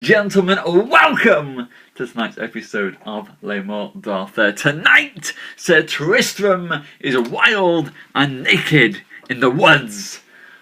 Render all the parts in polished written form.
Gentlemen, welcome to tonight's episode of Morte. Tonight, Sir Tristram is wild and naked in the woods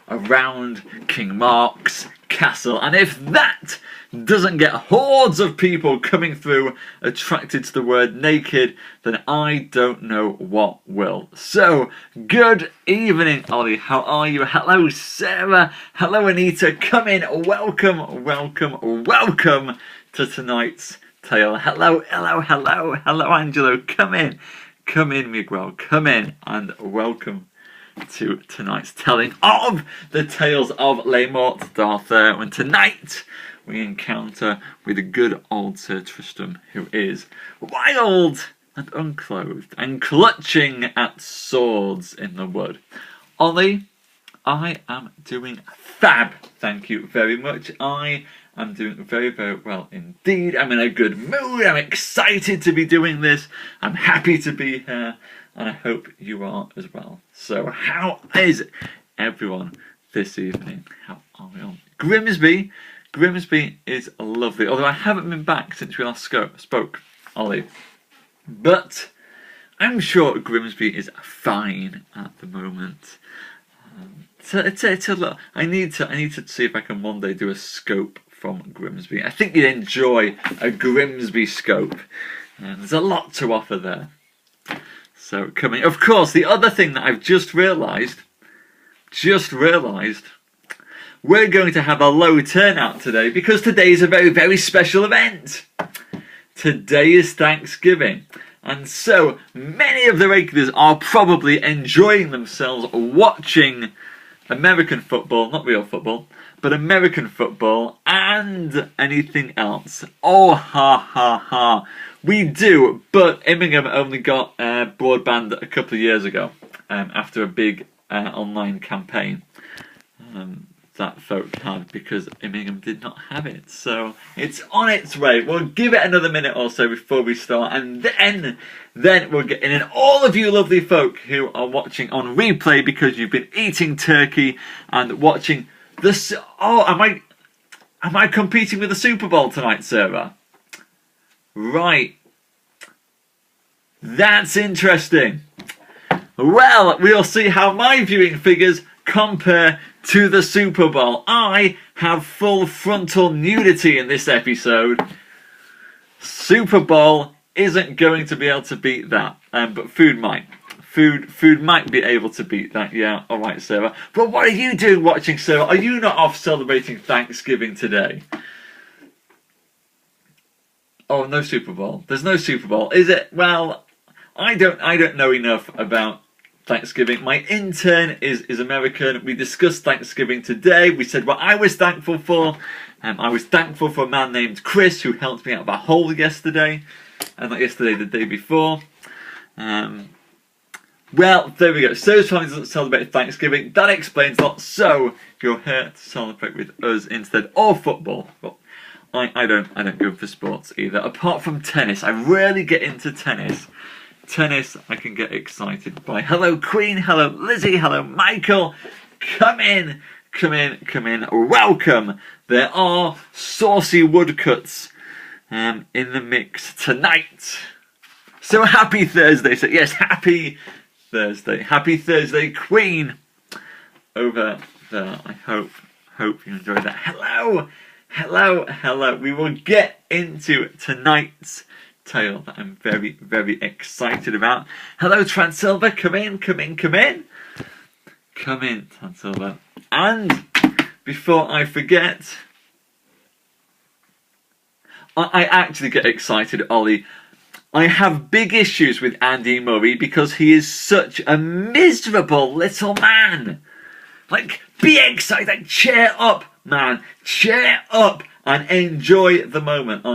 around King Mark's castle. And if that doesn't get hordes of people coming through attracted to the word naked, then I don't know what will. So, good evening, Ollie. How are you? Hello, Sarah. Hello, Anita. Come in. Welcome, welcome, welcome to tonight's tale. Hello, hello, hello, hello, Angelo. Come in. Come in, Miguel. Come in and welcome to tonight's telling of the tales of Morte d'Arthur. And tonight we encounter with a good old Sir Tristram, who is wild and unclothed and clutching at swords in the wood. Ollie, I am doing fab. Thank you very much. I am doing very, very well indeed. I'm in a good mood. I'm excited to be doing this. I'm happy to be here. And I hope you are as well. So, how is everyone this evening? How are we on? Grimsby is lovely. Although I haven't been back since we last spoke, Ollie. But I'm sure Grimsby is fine at the moment. I need to see if I can one day do a scope from Grimsby. I think you'd enjoy a Grimsby scope. There's a lot to offer there. So coming, of course, the other thing that I've just realised, we're going to have a low turnout today because today is a very, very special event. Today is Thanksgiving. And so many of the regulars are probably enjoying themselves watching American football, not real football, but American football and anything else. Oh, ha, ha, ha. We do, but Immingham only got broadband a couple of years ago after a big online campaign that folk had because Immingham did not have it. So it's on its way. We'll give it another minute or so before we start, and then we'll get in. And all of you lovely folk who are watching on replay because you've been eating turkey and watching this. Oh, am I competing with the Super Bowl tonight, Sarah? Right. That's interesting. Well, we'll see how my viewing figures compare to the Super Bowl. I have full frontal nudity in this episode. Super Bowl isn't going to be able to beat that, but food might. Food might be able to beat that, yeah. All right, Sarah. But what are you doing watching, Sarah? Are you not off celebrating Thanksgiving today? Oh, no Super Bowl. There's no Super Bowl, is it? Well, I don't know enough about Thanksgiving. My intern is American. We discussed Thanksgiving today. We said what I was thankful for. I was thankful for a man named Chris who helped me out of a hole yesterday. And not yesterday, the day before. Well, there we go. Sarah's family doesn't celebrate Thanksgiving. That explains a lot. So, you're here to celebrate with us instead. Or football. Well, I don't go for sports either. Apart from tennis. I rarely get into tennis. Tennis I can get excited by. Hello Queen, hello Lizzie, hello Michael. Come in. Welcome. There are saucy woodcuts in the mix tonight. So happy Thursday. So yes, happy Thursday. Happy Thursday, Queen. Over there. I hope you enjoyed that. Hello. We will get into tonight's tale that I'm very, very excited about. Hello, Transilva. Come in. Come in, Transilva. And before I forget, I actually get excited, Ollie. I have big issues with Andy Murray because he is such a miserable little man. Like, be excited. Cheer up, man. Cheer up and enjoy the moment.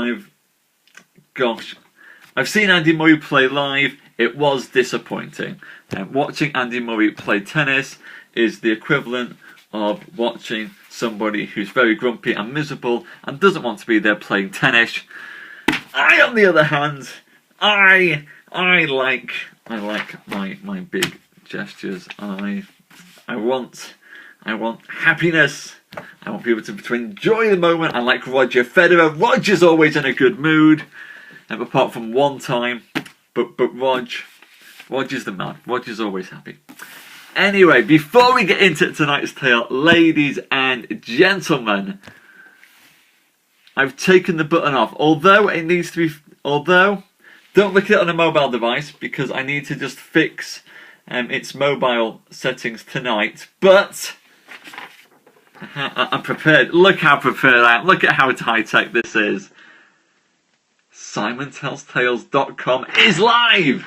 I've seen Andy Murray play live. It was disappointing. Watching Andy Murray play tennis is the equivalent of watching somebody who's very grumpy and miserable and doesn't want to be there playing tennis. On the other hand, I like my big gestures. I want I want happiness. I want people to enjoy the moment. I like Roger Federer. Roger's always in a good mood. Apart from one time. But Roger's the man. Roger's always happy. Anyway, before we get into tonight's tale, ladies and gentlemen, I've taken the button off. Although, don't look at it on a mobile device because I need to just fix its mobile settings tonight. But I'm prepared. Look how prepared I am. Look at how high-tech this is. SimonTellsTales.com is live!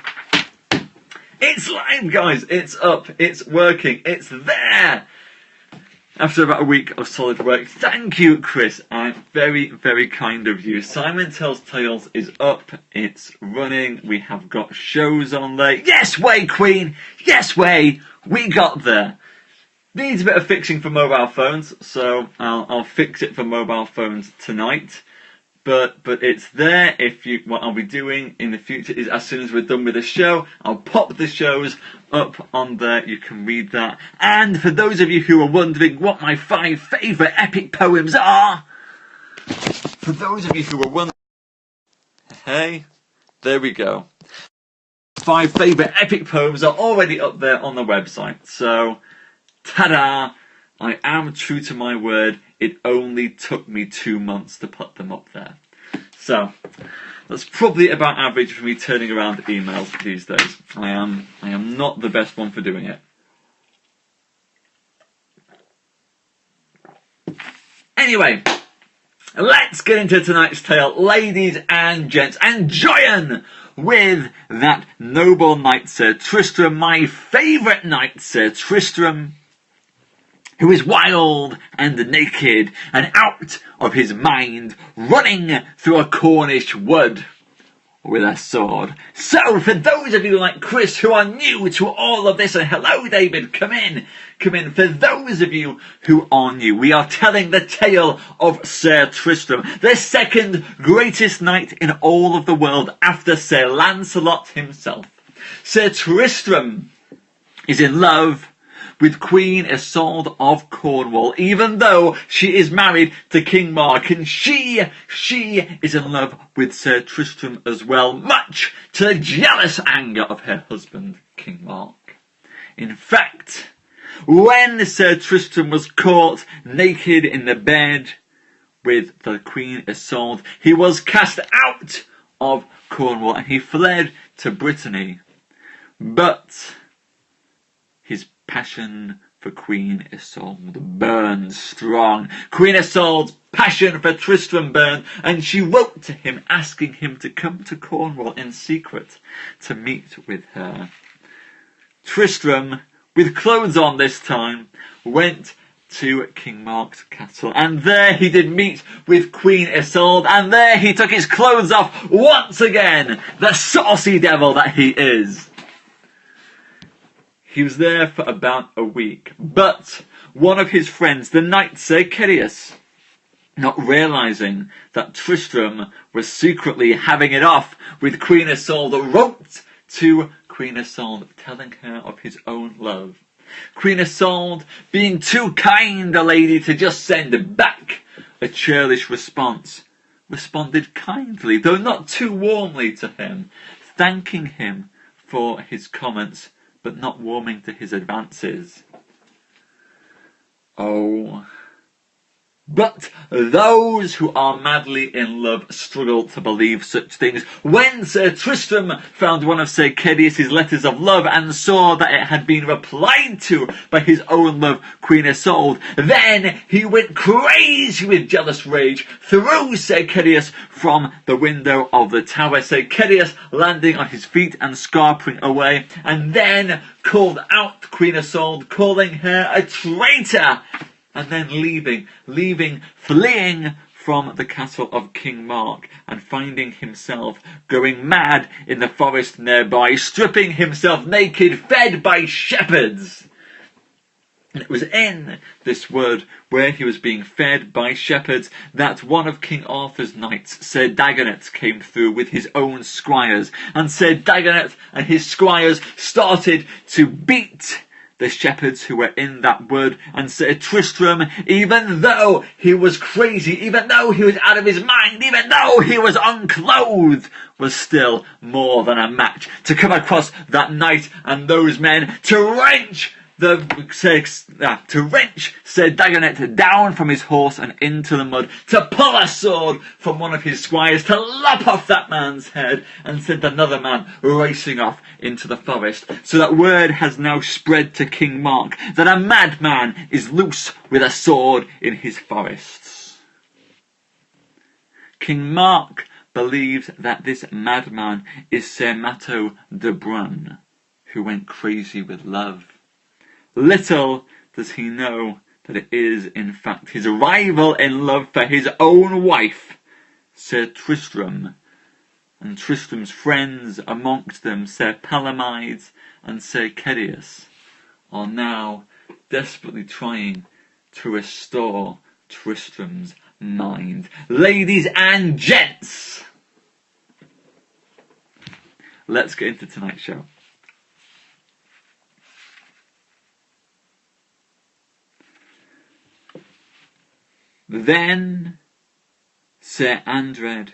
It's live, guys! It's up, it's working, it's there! After about a week of solid work, thank you, Chris. Very, very kind of you. Simon Tells Tales is up, it's running, we have got shows on there. Yes way, Queen! Yes way! We got there. Needs a bit of fixing for mobile phones, so I'll fix it for mobile phones tonight. But it's there. What I'll be doing in the future is as soon as we're done with the show, I'll pop the shows up on there. You can read that. And for those of you who are wondering what my 5 favourite epic poems are, hey, there we go. 5 favourite epic poems are already up there on the website. So, ta-da! I am true to my word. It only took me 2 months to put them up there. So, that's probably about average for me turning around emails these days. I am not the best one for doing it. Anyway, let's get into tonight's tale, ladies and gents, and join with that noble knight Sir Tristram, my favourite knight Sir Tristram, who is wild and naked and out of his mind, running through a Cornish wood with a sword. So, for those of you like Chris who are new to all of this, and hello David, come in. For those of you who are new, we are telling the tale of Sir Tristram, the second greatest knight in all of the world after Sir Lancelot himself. Sir Tristram is in love with Queen Isolde of Cornwall, even though she is married to King Mark, and she is in love with Sir Tristram as well, much to the jealous anger of her husband, King Mark. In fact, when Sir Tristram was caught naked in the bed with the Queen Isolde, he was cast out of Cornwall and he fled to Brittany. But his passion for Queen Isolde burned strong. Queen Isolde's passion for Tristram burned, and she wrote to him asking him to come to Cornwall in secret to meet with her. Tristram, with clothes on this time, went to King Mark's castle, and there he did meet with Queen Isolde, and there he took his clothes off once again, the saucy devil that he is. He was there for about a week, but one of his friends, the knight Sir Kedius, not realising that Tristram was secretly having it off with Queen Isolde, wrote to Queen Isolde telling her of his own love. Queen Isolde, being too kind a lady to just send back a churlish response, responded kindly, though not too warmly to him, thanking him for his comments, but not warming to his advances. Oh, but those who are madly in love struggle to believe such things. When Sir Tristram found one of Sir Kedius' letters of love and saw that it had been replied to by his own love, Queen Isolde, then he went crazy with jealous rage, threw Sir Kedius from the window of the tower, Sir Kedius landing on his feet and scarpering away, and then called out Queen Isolde, calling her a traitor, and then fleeing from the castle of King Mark, and finding himself going mad in the forest nearby, stripping himself naked, fed by shepherds. And it was in this wood, where he was being fed by shepherds, that one of King Arthur's knights, Sir Dagonet, came through with his own squires, and Sir Dagonet and his squires started to beat the shepherds who were in that wood, and Sir Tristram, even though he was crazy, even though he was out of his mind, even though he was unclothed, was still more than a match to come across that knight and those men to wrench Sir Dagonet down from his horse and into the mud, to pull a sword from one of his squires, to lop off that man's head, and send another man racing off into the forest. So that word has now spread to King Mark that a madman is loose with a sword in his forests. King Mark believes that this madman is Sir Matto de Brun, who went crazy with love. Little does he know that it is, in fact, his rival in love for his own wife, Sir Tristram, and Tristram's friends, amongst them Sir Palomides and Sir Cedius, are now desperately trying to restore Tristram's mind. Ladies and gents, let's get into tonight's show. Then Sir Andred,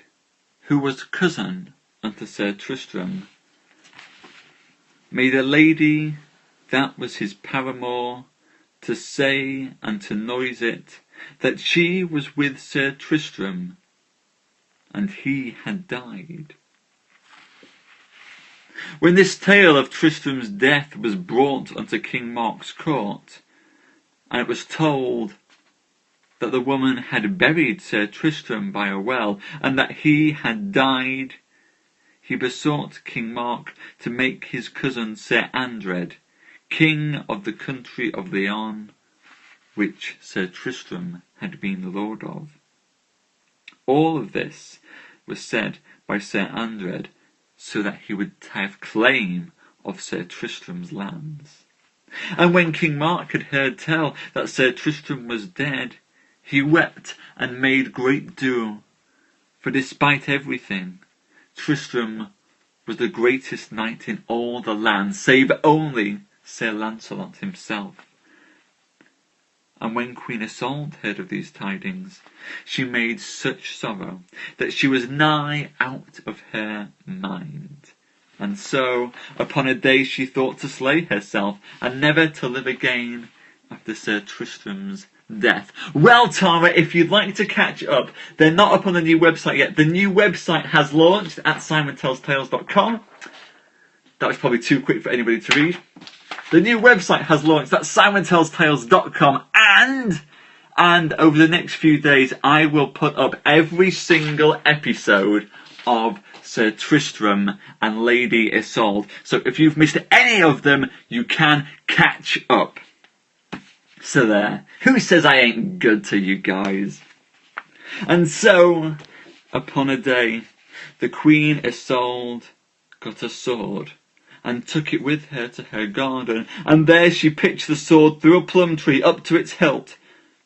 who was cousin unto Sir Tristram, made a lady that was his paramour to say and to noise it that she was with Sir Tristram, and he had died. When this tale of Tristram's death was brought unto King Mark's court, and it was told that the woman had buried Sir Tristram by a well, and that he had died, he besought King Mark to make his cousin Sir Andred king of the country of Leon, which Sir Tristram had been lord of. All of this was said by Sir Andred so that he would have claim of Sir Tristram's lands. And when King Mark had heard tell that Sir Tristram was dead, he wept and made great dole, for despite everything, Tristram was the greatest knight in all the land, save only Sir Lancelot himself. And when Queen Isolde heard of these tidings, she made such sorrow that she was nigh out of her mind. And so, upon a day she thought to slay herself, and never to live again after Sir Tristram's death. Well, Tara, if you'd like to catch up, they're not up on the new website yet. The new website has launched at SimonTellsTales.com. That was probably too quick for anybody to read. The new website has launched at SimonTellsTales.com, and over the next few days I will put up every single episode of Sir Tristram and Lady Isolde. So if you've missed any of them, you can catch up. So there. Who says I ain't good to you guys? And so, upon a day, the Queen Isolde got a sword and took it with her to her garden, and there she pitched the sword through a plum tree up to its hilt,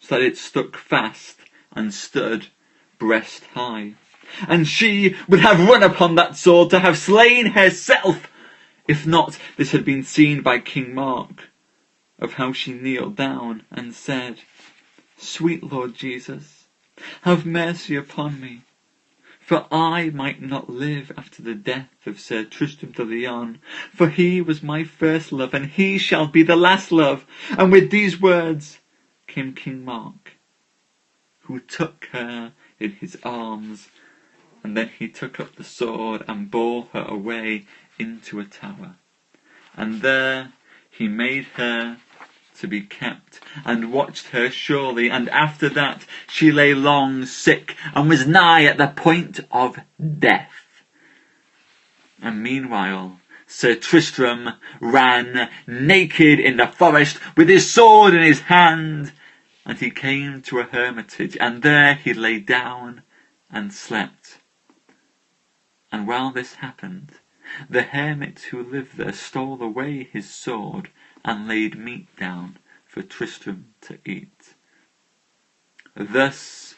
so that it stuck fast and stood breast high. And she would have run upon that sword to have slain herself, if not this had been seen by King Mark, of how she kneeled down and said, "Sweet Lord Jesus, have mercy upon me, for I might not live after the death of Sir Tristram de Leon, for he was my first love, and he shall be the last love." And with these words came King Mark, who took her in his arms, and then he took up the sword and bore her away into a tower. And there he made her to be kept, and watched her surely, and after that she lay long sick, and was nigh at the point of death. And meanwhile Sir Tristram ran naked in the forest with his sword in his hand, and he came to a hermitage, and there he lay down and slept. And while this happened, the hermit who lived there stole away his sword and laid meat down for Tristram to eat. Thus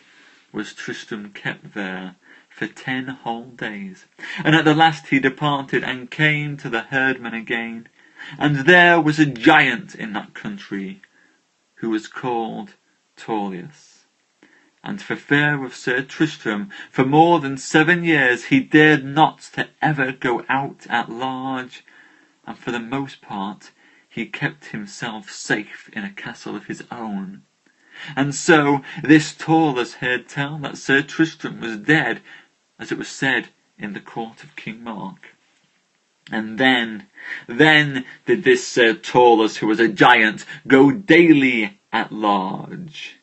was Tristram kept there for 10 whole days, and at the last he departed and came to the herdman again, And there was a giant in that country who was called Tauleas. And for fear of Sir Tristram, for more than 7 years he dared not to ever go out at large, and for the most part he kept himself safe in a castle of his own. And so this Tauleas heard tell that Sir Tristram was dead, as it was said in the court of King Mark. And then did this Sir Tauleas, who was a giant, go daily at large.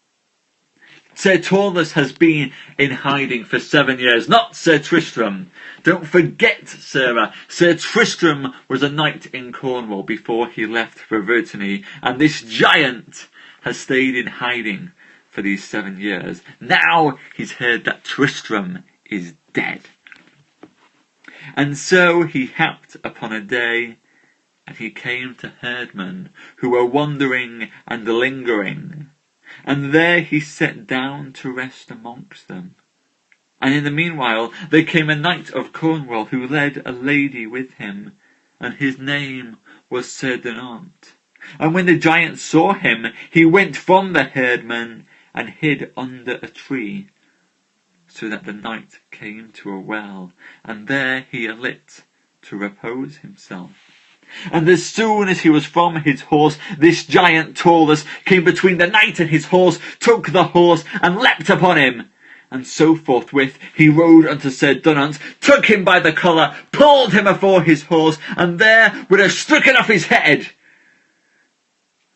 Sir Tauleas has been in hiding for 7 years, not Sir Tristram. Don't forget, Sarah, Sir Tristram was a knight in Cornwall before he left for Brittany, and this giant has stayed in hiding for these 7 years. Now he's heard that Tristram is dead. And so he happed upon a day, and he came to herdmen who were wandering and lingering, and there he sat down to rest amongst them. And in the meanwhile there came a knight of Cornwall who led a lady with him, and his name was Sir Dinant. And when the giant saw him, he went from the herdmen and hid under a tree, so that the knight came to a well, and there he alit to repose himself. And as soon as he was from his horse, this giant Tauleas came between the knight and his horse, took the horse, and leapt upon him. And so forthwith he rode unto Sir Dinant, took him by the collar, pulled him afore his horse, and there would have stricken off his head.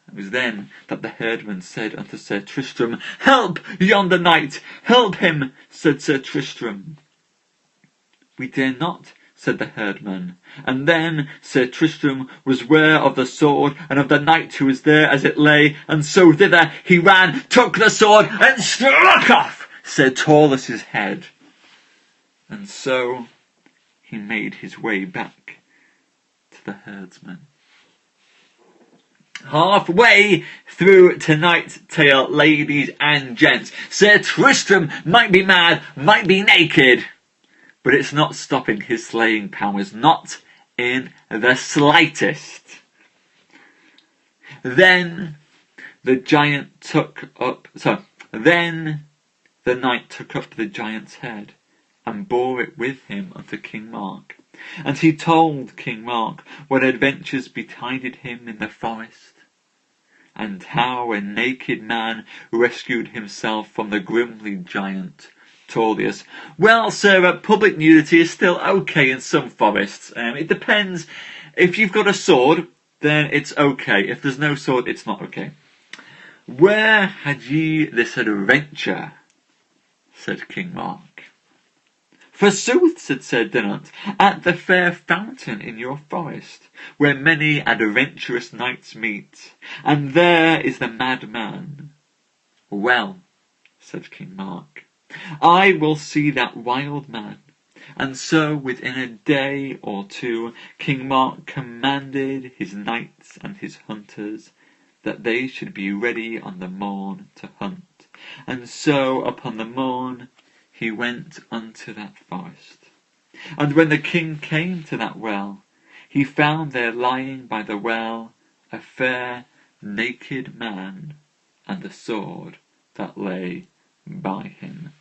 It was then that the herdman said unto Sir Tristram, "Help yonder knight, help him," said Sir Tristram. "We dare not," said the herdman. And then Sir Tristram was ware of the sword and of the knight who was there as it lay, and so thither he ran, took the sword, and struck off Sir Tauleas' head. And so he made his way back to the herdsman. Halfway through tonight's tale, ladies and gents, Sir Tristram might be mad, might be naked, but it's not stopping his slaying powers, not in the slightest. Then the knight took up the giant's head, and bore it with him unto King Mark. And he told King Mark what adventures betided him in the forest, and how a naked man rescued himself from the grimly giant Tauleas. Well, Sarah, public nudity is still okay in some forests. It depends. If you've got a sword, then it's okay. If there's no sword, it's not okay. "Where had ye this adventure?" said King Mark. "Forsooth," said Sir Dinant, "at the fair fountain in your forest, where many adventurous knights meet, and there is the madman." "Well," said King Mark, "I will see that wild man." And so within a day or two King Mark commanded his knights and his hunters that they should be ready on the morn to hunt. And so upon the morn he went unto that forest. And when the king came to that well, he found there lying by the well a fair naked man, and a sword that lay by him.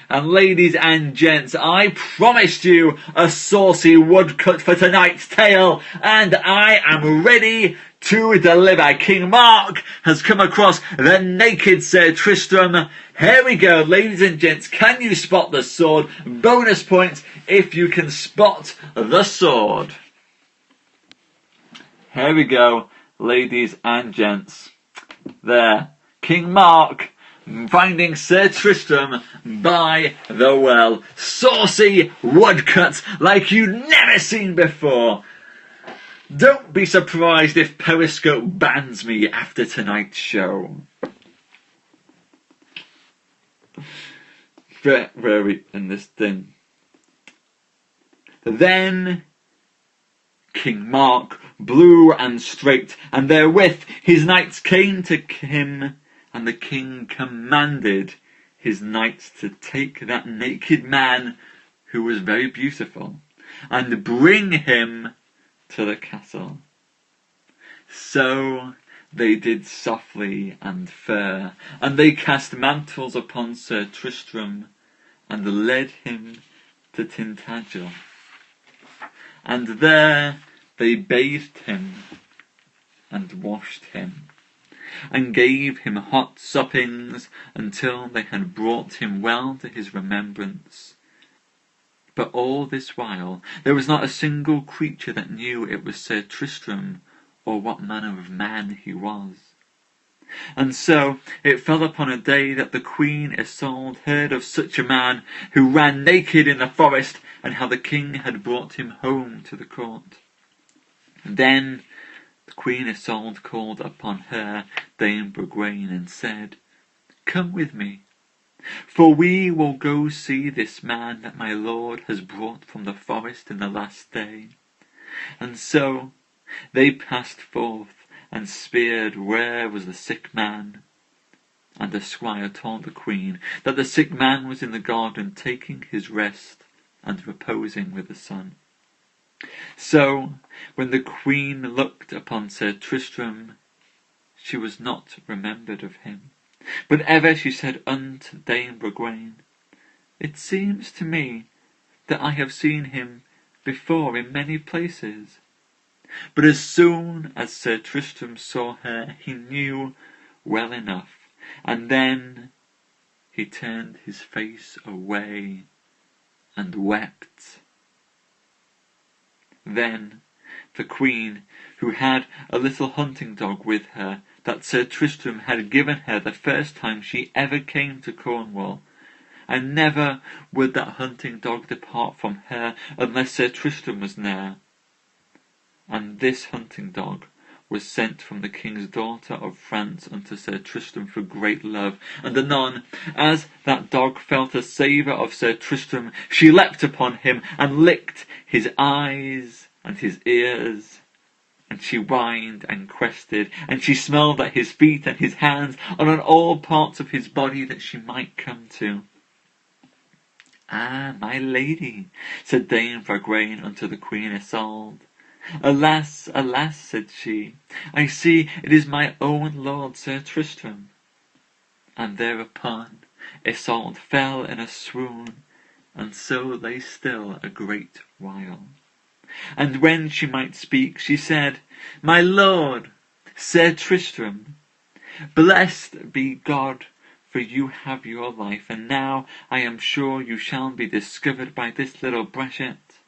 And ladies and gents, I promised you a saucy woodcut for tonight's tale, and I am ready to deliver. King Mark has come across the naked Sir Tristram. Here we go, ladies and gents. Can you spot the sword? Bonus points if you can spot the sword. Here we go, ladies and gents. There, King Mark finding Sir Tristram by the well. Saucy woodcut like you've never seen before. Don't be surprised if Periscope bans me after tonight's show. Where are we in this thing? Then King Mark blew and straight, and therewith his knights came to him, and the king commanded his knights to take that naked man, who was very beautiful, and bring him to the castle. So they did softly and fair, and they cast mantles upon Sir Tristram, and led him to Tintagel. And there they bathed him, and washed him, and gave him hot suppings, until they had brought him well to his remembrance. But all this while there was not a single creature that knew it was Sir Tristram, or what manner of man he was. And so it fell upon a day that the Queen Isolde heard of such a man, who ran naked in the forest, and how the king had brought him home to the court. Then the Queen Isolde called upon her Dame Bragwaine, and said, "Come with me, for we will go see this man that my lord has brought from the forest in the last day." And so they passed forth, and speered where was the sick man. And the squire told the queen that the sick man was in the garden, taking his rest and reposing with the sun. So when the queen looked upon Sir Tristram, she was not remembered of him, but ever she said unto Dame Bragwaine, "It seems to me that I have seen him before in many places." But as soon as Sir Tristram saw her, he knew well enough, and then he turned his face away and wept. Then the queen, who had a little hunting dog with her, that Sir Tristram had given her the first time she ever came to Cornwall, and never would that hunting dog depart from her unless Sir Tristram was near. And this hunting dog was sent from the king's daughter of France unto Sir Tristram for great love. And anon, as that dog felt a savour of Sir Tristram, she leapt upon him, and licked his eyes and his ears. And she whined and quested, and she smelled at his feet and his hands, and on all parts of his body that she might come to. "Ah, my lady," said Dame Bragwaine unto the Queen Isolde, "Alas, alas," said she, "I see it is my own lord Sir Tristram." And thereupon Isolde fell in a swoon, and so lay still a great while. And when she might speak, she said, "My lord, Sir Tristram, blessed be God, for you have your life, and now I am sure you shall be discovered by this little Brechet,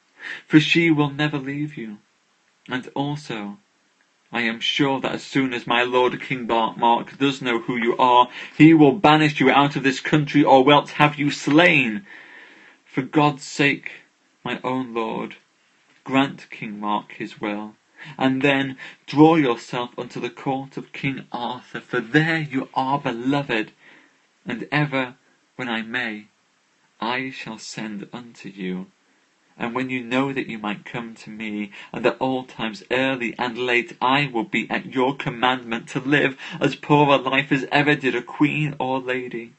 for she will never leave you. And also, I am sure that as soon as my lord King Mark does know who you are, he will banish you out of this country, or else have you slain. For God's sake, my own lord, grant King Mark his will, and then draw yourself unto the court of King Arthur, for there you are beloved, and ever when I may, I shall send unto you. And when you know that you might come to me, and at all times early and late, I will be at your commandment to live as poor a life as ever did a queen or lady."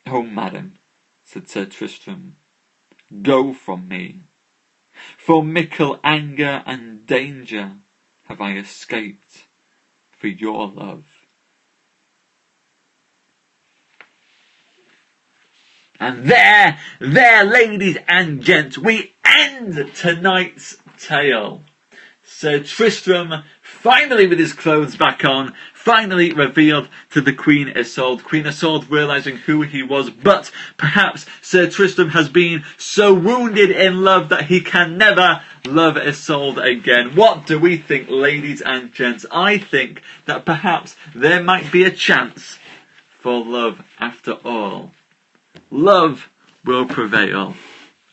"O madam," said Sir Tristram, "go from me, for mickle anger and danger have I escaped for your love." And there, ladies and gents, we end tonight's tale. Sir Tristram, finally with his clothes back on, finally revealed to the Queen Isolde. Queen Isolde realising who he was, but perhaps Sir Tristram has been so wounded in love that he can never love Isolde again. What do we think, ladies and gents? I think that perhaps there might be a chance for love after all. Love will prevail,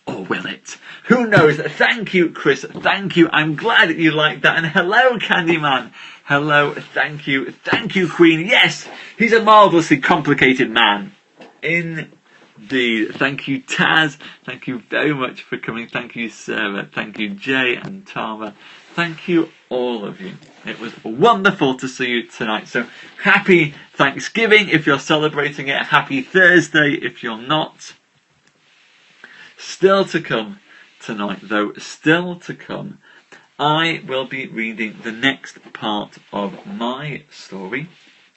or will it? Who knows? Thank you, Chris. Thank you. I'm glad that you liked that. And hello, Candyman. Hello. Thank you. Thank you, Queen. Yes, he's a marvellously complicated man. Indeed. Thank you, Taz. Thank you very much for coming. Thank you, Sarah. Thank you, Jay and Tara. Thank you, all of you. It was wonderful to see you tonight. So happy Thanksgiving if you're celebrating it. Happy Thursday if you're not. Still to come tonight, though. Still to come. I will be reading the next part of my story,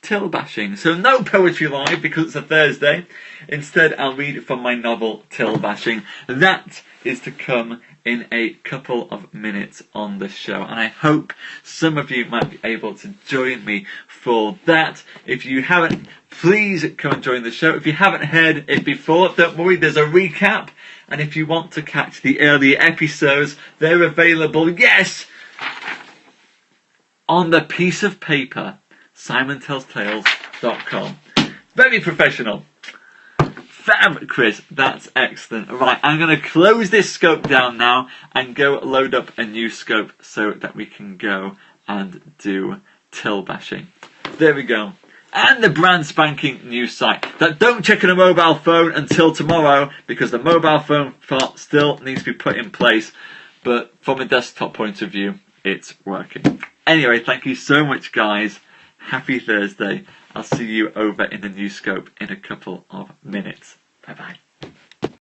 Till Bashing. So no poetry live because it's a Thursday. Instead, I'll read from my novel, Till Bashing. That is to come in a couple of minutes on the show, and I hope some of you might be able to join me for that. If you haven't, please come and join the show. If you haven't heard it before, don't worry, there's a recap, and if you want to catch the earlier episodes, they're available, yes, on the piece of paper, SimonTellsTales.com. Very professional. Fab, Chris, that's excellent. Right, I'm going to close this scope down now and go load up a new scope so that we can go and do Till Bashing. There we go. And the brand spanking new site that don't check on a mobile phone until tomorrow because the mobile phone part still needs to be put in place, but from a desktop point of view, it's working. Anyway, thank you so much, guys. Happy Thursday. I'll see you over in the new scope in a couple of minutes. Bye bye.